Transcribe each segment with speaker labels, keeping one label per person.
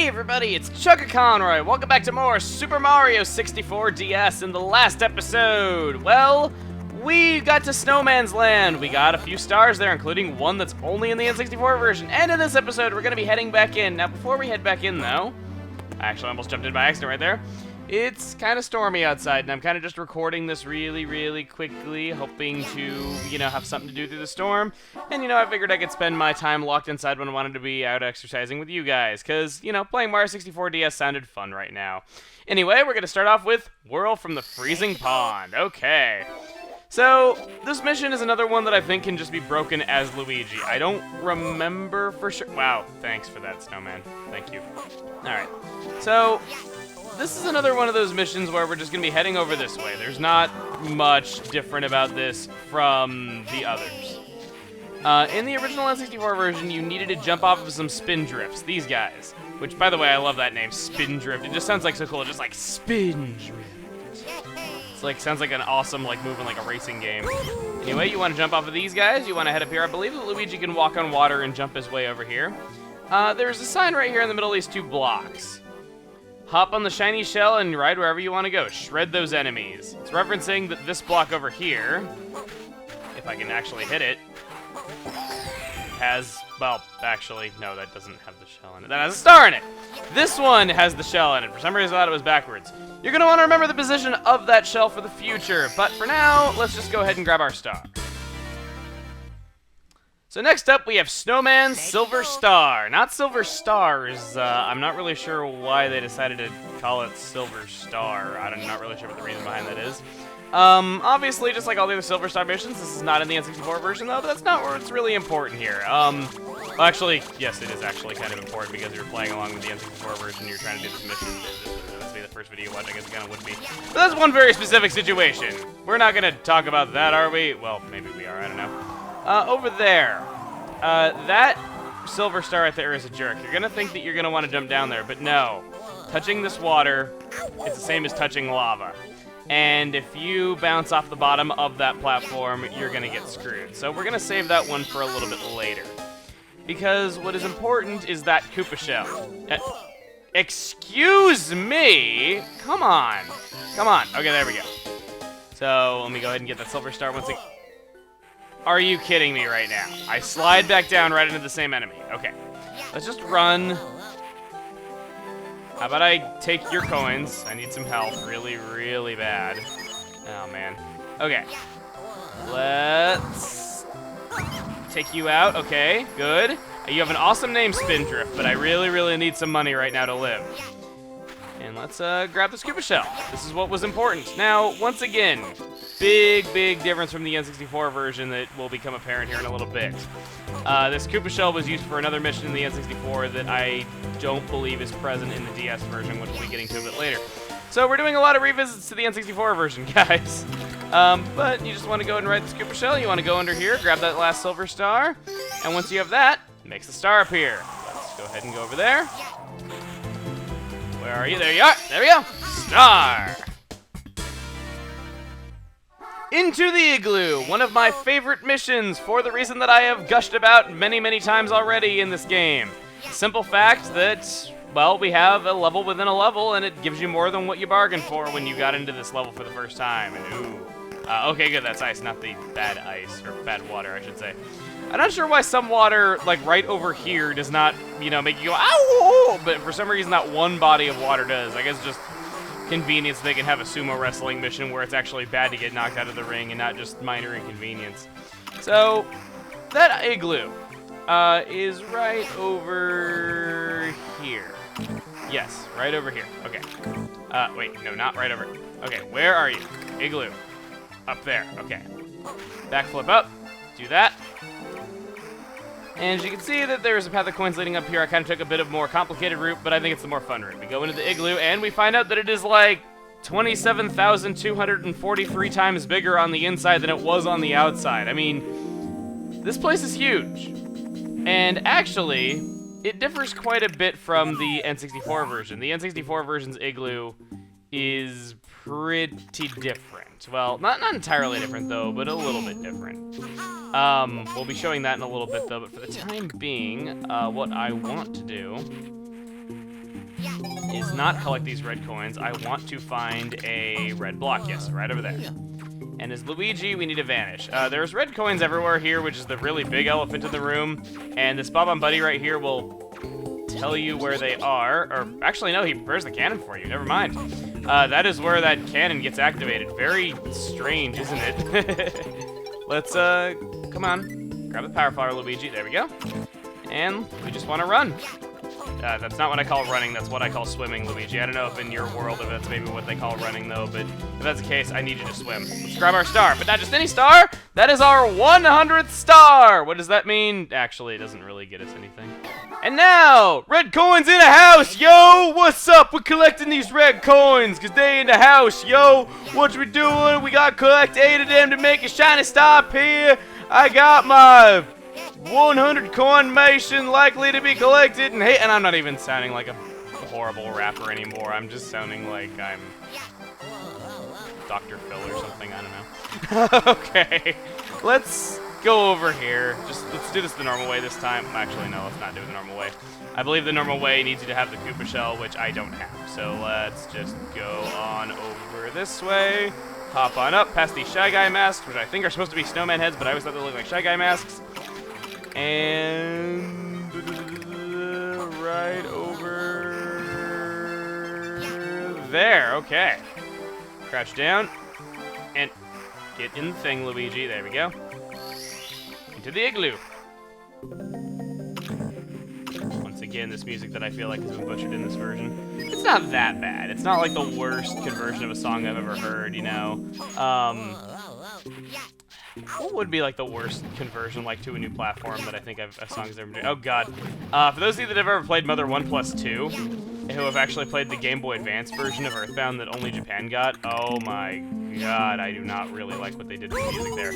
Speaker 1: Hey everybody, it's chuggaaconroy. Welcome back to more Super Mario 64 DS. In the last episode, well, we got to Snowman's Land. We got a few stars there, including one that's only in the N64 version. And in this episode, we're going to be heading back in. Now, before we head back in, though, I actually almost jumped in by accident right there. It's kind of stormy outside, and I'm kind of just recording this really quickly, hoping to, have something to do through the storm. And, I figured I could spend my time locked inside when I wanted to be out exercising with you guys, because, playing Mario 64 DS sounded fun right now. Anyway, we're going to start off with Whirl from the Freezing Pond. Okay. So, this mission is another one that I think can just be broken as Luigi. I don't remember for sure. Wow, thanks for that, Snowman. Thank you. Alright. So, this is another one of those missions where we're just going to be heading over this way. There's not much different about this from the others. In the original N64 version, you needed to jump off of some spin drifts. These guys. Which, by the way, I love that name, Spin Drift. It just sounds like so cool. Just like Spin Drift. It's like, sounds like an awesome, moving like a racing game. Anyway, you want to jump off of these guys. You want to head up here. I believe that Luigi can walk on water and jump his way over here. There's a sign right here in the middle of these two blocks. Hop on the shiny shell and ride wherever you want to go. Shred those enemies. It's referencing that this block over here, if I can actually hit it, has, well, actually, no, that doesn't have the shell in it. That has a star in it. This one has the shell in it. For some reason, I thought it was backwards. You're going to want to remember the position of that shell for the future. But for now, let's just go ahead and grab our star. So next up, we have Snowman's Silver Star. Not Silver Stars. I'm not really sure why they decided to call it Silver Star. I'm not really sure what the reason behind that is. Obviously, just like all the other Silver Star missions, this is not in the N64 version, though, but that's not what's really important here. Well, actually, yes, it is actually kind of important because you're playing along with the N64 version, you're trying to do this mission. This would be the first video you watch, I guess it kind of would be. But that's one very specific situation. We're not going to talk about that, are we? Well, maybe we are, I don't know. Over there, that Silver Star right there is a jerk. You're going to think that you're going to want to jump down there, but no. Touching this water, it's the same as touching lava. And if you bounce off the bottom of that platform, you're going to get screwed. So we're going to save that one for a little bit later. Because what is important is that Koopa shell. Excuse me? Come on. Come on. Okay, there we go. So let me go ahead and get that Silver Star once again. Are you kidding me right now? I slide back down right into the same enemy. Okay. Let's just run. How about I take your coins? I need some health really bad. Oh, man. Okay. Let's take you out. Okay, good. You have an awesome name, Spindrift, but I really need some money right now to live. And let's grab the Koopa shell. This is what was important. Now, once again, big difference from the N64 version that will become apparent here in a little bit. This Koopa shell was used for another mission in the N64 that I don't believe is present in the DS version, which we'll be getting to a bit later. So we're doing a lot of revisits to the N64 version, guys. But you just want to go ahead and ride this Koopa shell. You want to go under here, grab that last Silver Star, and once you have that, it makes the star appear. Let's go ahead and go over there. Where are you? There you are. There we go. Star. Into the Igloo, one of my favorite missions for the reason that I have gushed about many times already in this game. Simple fact that, well, we have a level within a level, and it gives you more than what you bargained for when you got into this level for the first time. And ooh. Okay, good, that's ice, not the bad ice, or bad water, I should say. I'm not sure why some water, like right over here, does not, make you go, ow! But for some reason that one body of water does. I guess just convenience, they can have a sumo wrestling mission where it's actually bad to get knocked out of the ring and not just minor inconvenience. So, that Igloo is right over here. Yes, right over here. Okay. Wait, no, not right over. Okay, where are you? Igloo. Up there. Okay. Backflip up. Do that. And as you can see that there's a path of coins leading up here. I kind of took a bit of more complicated route, but I think it's the more fun route. We go into the Igloo, and we find out that it is like 27,243 times bigger on the inside than it was on the outside. I mean, this place is huge. And actually, it differs quite a bit from the N64 version. The N64 version's Igloo is pretty different. Well, not entirely different, though, but a little bit different. We'll be showing that in a little bit, though, but for the time being, what I want to do is not collect these red coins. I want to find a red block. Yes, right over there. And as Luigi, we need to vanish. There's red coins everywhere here, which is the really big elephant in the room. And this Bob-on Buddy right here will tell you where they are. Or, actually, no, he prepares the cannon for you. Never mind. That is where that cannon gets activated. Very strange, isn't it? Let's, come on. Grab the power flower, Luigi. There we go. And we just want to run. That's not what I call running, that's what I call swimming, Luigi. I don't know if in your world if that's maybe what they call running, though, but if that's the case, I need you to swim. Let's grab our star, but not just any star! That is our 100th star! What does that mean? Actually, it doesn't really get us anything. And now, red coins in the house, yo! What's up? We're collecting these red coins, because they in the house, yo! What we doing? We gotta collect 8 of them to make a shiny star up here. I got my 100 coin mission likely to be collected, and hey, and I'm not even sounding like a horrible rapper anymore. I'm just sounding like I'm Dr. Phil or something. I don't know. Okay, let's go over here. Let's do this the normal way this time. Actually, no, let's not do it the normal way. I believe the normal way needs you to have the Koopa shell, which I don't have. So let's just go on over this way. Hop on up past these Shy Guy masks, which I think are supposed to be snowman heads, but I always thought they looked like Shy Guy masks. And right over there. Okay. Crouch down and get in the thing, Luigi. There we go. Into the igloo. Once again, this music that I feel like has been butchered in this version. It's not that bad. It's not like the worst conversion of a song I've ever heard, you know. What would be like the worst conversion like to a new platform that I think a song has ever done? Oh god. For those of you that have ever played Mother 1+2, who have actually played the Game Boy Advance version of Earthbound that only Japan got, oh my god, I do not really like what they did with the music there.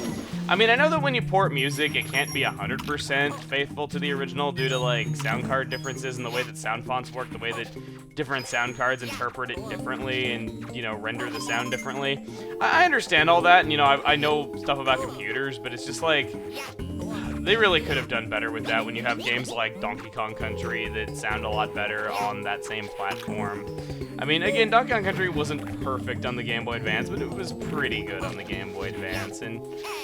Speaker 1: I mean, I know that when you port music, it can't be 100% faithful to the original due to like sound card differences and the way that sound fonts work, the way that different sound cards interpret it differently and, you know, render the sound differently. I understand all that, and, you know, I know stuff about computers, but it's just like, they really could have done better with that when you have games like Donkey Kong Country that sound a lot better on that same platform. I mean, again, Donkey Kong Country wasn't perfect on the Game Boy Advance, but it was pretty good on the Game Boy Advance. And,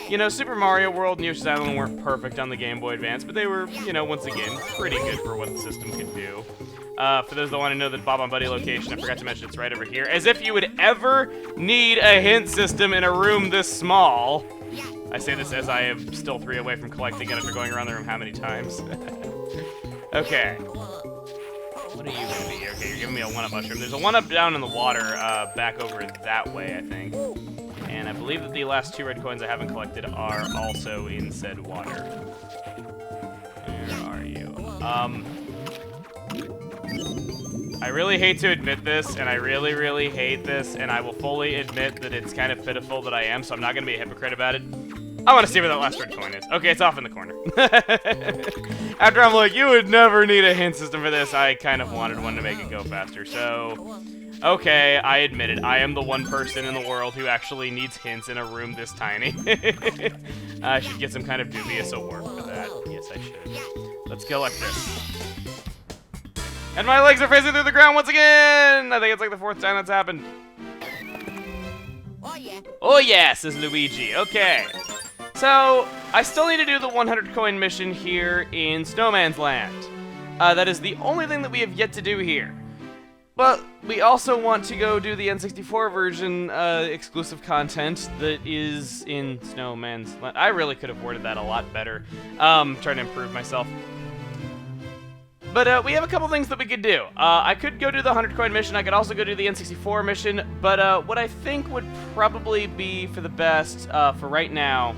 Speaker 1: you know, Super Mario World and Yoshi's Island weren't perfect on the Game Boy Advance, but they were, you know, once again, pretty good for what the system could do. For those that want to know the Bob-on Buddy location, I forgot to mention it's right over here. As if you would ever need a hint system in a room this small. I say this as I am still 3 away from collecting it after going around the room how many times? Okay. What are you gonna be? Okay, you're giving me a 1-up mushroom. There's a 1-up down in the water, back over that way, I think. And I believe that the last 2 red coins I haven't collected are also in said water. Where are you? I really hate to admit this, and I really, really hate this, and I will fully admit that it's kind of pitiful that I am, so I'm not going to be a hypocrite about it. I want to see where that last red coin is. Okay, it's off in the corner. After I'm like, you would never need a hint system for this, I kind of wanted one to make it go faster, so... Okay, I admit it. I am the one person in the world who actually needs hints in a room this tiny. I should get some kind of dubious award for that. Yes, I should. Let's go like this. And my legs are facing through the ground once again! I think it's like the 4th time that's happened.
Speaker 2: Oh yeah.
Speaker 1: Oh yeah, says Luigi. Okay. So, I still need to do the 100 coin mission here in Snowman's Land. That is the only thing that we have yet to do here. But we also want to go do the N64 version exclusive content that is in Snowman's Land. I really could have worded that a lot better. Trying to improve myself. But we have a couple things that we could do. I could go do the 100 coin mission. I could also go do the N64 mission. But what I think would probably be for the best for right now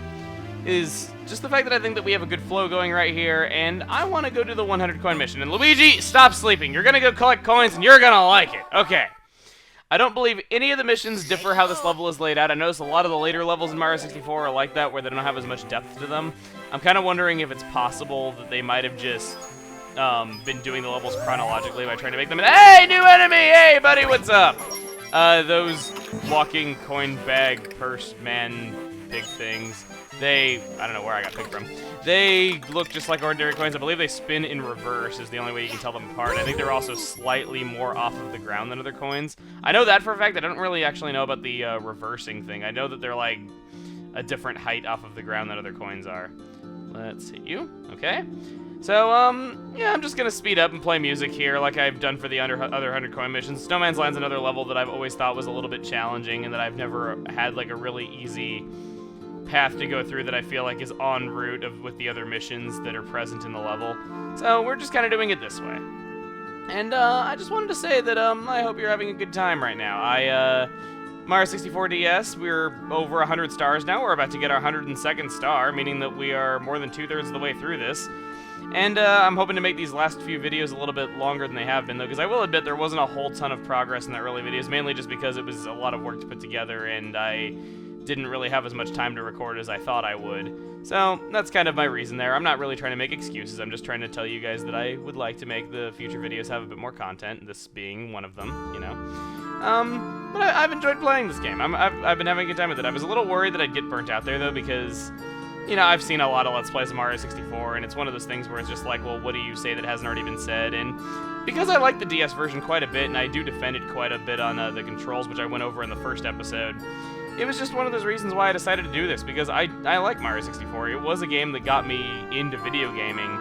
Speaker 1: is just the fact that I think that we have a good flow going right here. And I want to go do the 100 coin mission. And Luigi, stop sleeping. You're going to go collect coins and you're going to like it. Okay. I don't believe any of the missions differ how this level is laid out. I noticed a lot of the later levels in Mario 64 are like that, where they don't have as much depth to them. I'm kind of wondering if it's possible that they might have just... been doing the levels chronologically by trying to make them hey, new enemy! Hey, buddy, what's up? Those walking coin bag purse man big things. I don't know where I got picked from. They look just like ordinary coins. I believe they spin in reverse is the only way you can tell them apart. I think they're also slightly more off of the ground than other coins. I know that for a fact. I don't really actually know about the reversing thing. I know that they're like a different height off of the ground than other coins are. Let's hit you. Okay. So, yeah, I'm just gonna speed up and play music here like I've done for the other 100 coin missions. Snowman's Land's another level that I've always thought was a little bit challenging and that I've never had like a really easy path to go through that I feel like is en route with the other missions that are present in the level. So we're just kind of doing it this way. And I just wanted to say that I hope you're having a good time right now. Mario 64 DS, we're over 100 stars now. We're about to get our 102nd star, meaning that we are more than 2/3 of the way through this. And I'm hoping to make these last few videos a little bit longer than they have been, though, because I will admit there wasn't a whole ton of progress in the early videos, mainly just because it was a lot of work to put together, and I didn't really have as much time to record as I thought I would. So that's kind of my reason there. I'm not really trying to make excuses. I'm just trying to tell you guys that I would like to make the future videos have a bit more content, this being one of them, you know. But I've enjoyed playing this game. I've been having a good time with it. I was a little worried that I'd get burnt out there, though, because, you know, I've seen a lot of Let's Plays of Mario 64, and it's one of those things where it's just like, well, what do you say that hasn't already been said? And because I like the DS version quite a bit, and I do defend it quite a bit on the controls, which I went over in the first episode, it was just one of those reasons why I decided to do this, because I like Mario 64. It was a game that got me into video gaming,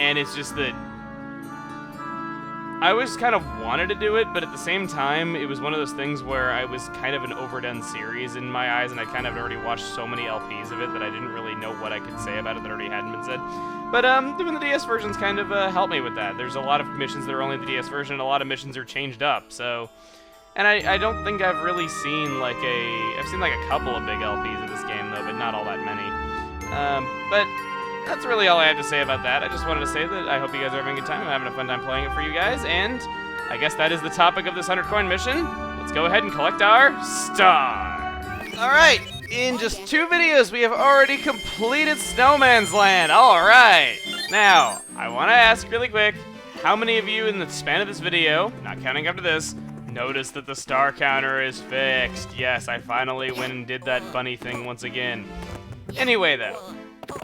Speaker 1: and it's just that I always kind of wanted to do it, but at the same time, it was one of those things where I was kind of an overdone series in my eyes, and I kind of already watched so many LPs of it that I didn't really know what I could say about it that already hadn't been said. But doing the DS versions kind of helped me with that. There's a lot of missions that are only the DS version, and a lot of missions are changed up, so... And I don't think I've really seen like I've seen like a couple of big LPs of this game, though, but not all that many. But that's really all I had to say about that. I just wanted to say that I hope you guys are having a good time. I'm having a fun time playing it for you guys, and I guess that is the topic of this 100 coin mission. Let's go ahead and collect our star. Alright, in just 2 videos, we have already completed Snowman's Land. Alright, now, I want to ask really quick, how many of you in the span of this video, not counting after this, notice that the star counter is fixed? Yes, I finally went and did that bunny thing once again. Anyway, though,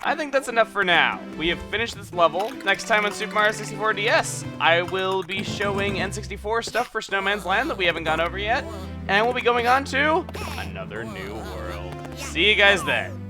Speaker 1: I think that's enough for now. We have finished this level. Next time on Super Mario 64 DS, I will be showing N64 stuff for Snowman's Land that we haven't gone over yet, and we'll be going on to another new world. See you guys then.